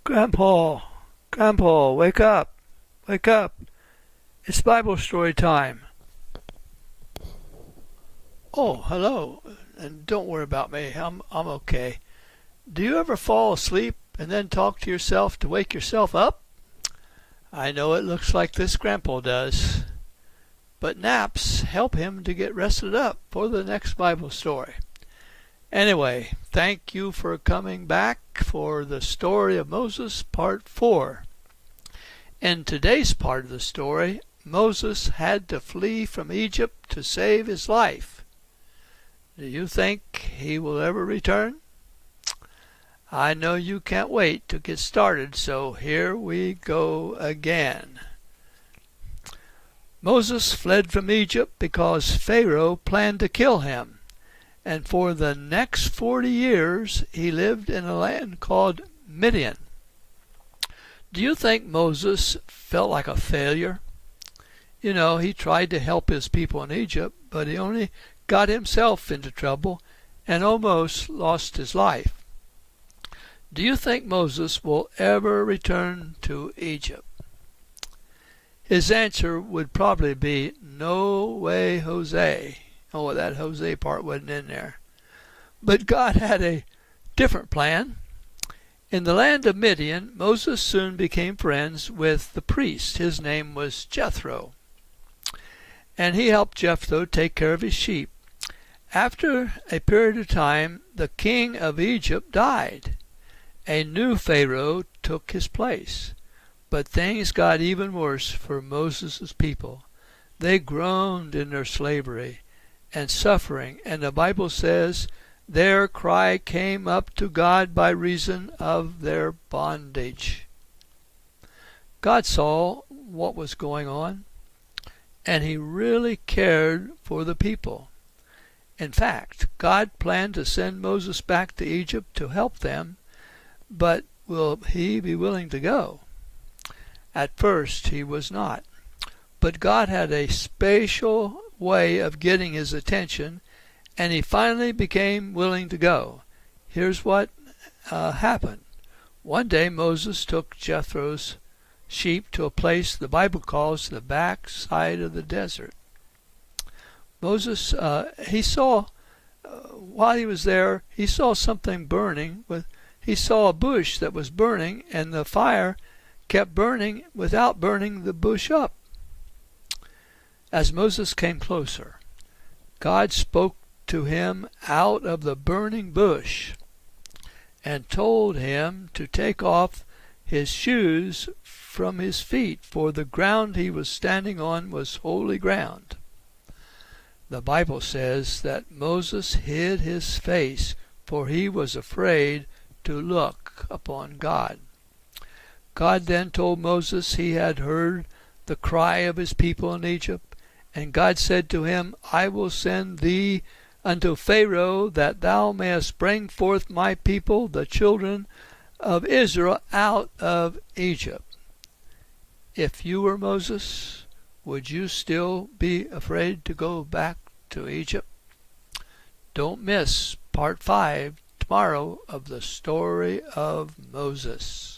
Grandpa, Grandpa, wake up, wake up. It's Bible story time. Oh, hello. And don't worry about me. I'm okay. Do you ever fall asleep and then talk to yourself to wake yourself up? I know it looks like this Grandpa does. But naps help him to get rested up for the next Bible story. Anyway, thank you for coming back for the story of Moses, part 4. In today's part of the story, Moses had to flee from Egypt to save his life. Do you think he will ever return? I know you can't wait to get started, so here we go again. Moses fled from Egypt because Pharaoh planned to kill him. And for the next 40 years, he lived in a land called Midian. Do you think Moses felt like a failure? You know, he tried to help his people in Egypt, but he only got himself into trouble and almost lost his life. Do you think Moses will ever return to Egypt? His answer would probably be, "No way, Jose." Oh, that Jose part wasn't in there. But God had a different plan. In the land of Midian, Moses soon became friends with the priest. His name was Jethro. And he helped Jethro take care of his sheep. After a period of time, the king of Egypt died. A new Pharaoh took his place. But things got even worse for Moses' people. They groaned in their slavery and suffering, and the Bible says their cry came up to God by reason of their bondage. God saw what was going on, and he really cared for the people. In fact, God planned to send Moses back to Egypt to help them, but will he be willing to go? At first he was not, but God had a special way of getting his attention, and he finally became willing to go. Here's what happened. One day Moses took Jethro's sheep to a place the Bible calls the backside of the desert. Moses, he saw, while he was there, he saw something burning. He saw a bush that was burning, and the fire kept burning without burning the bush up. As Moses came closer, God spoke to him out of the burning bush and told him to take off his shoes from his feet, for the ground he was standing on was holy ground. The Bible says that Moses hid his face, for he was afraid to look upon God. God then told Moses he had heard the cry of his people in Egypt, and God said to him, "I will send thee unto Pharaoh, that thou mayest bring forth my people, the children of Israel, out of Egypt." If you were Moses, would you still be afraid to go back to Egypt? Don't miss part 5 tomorrow of the story of Moses.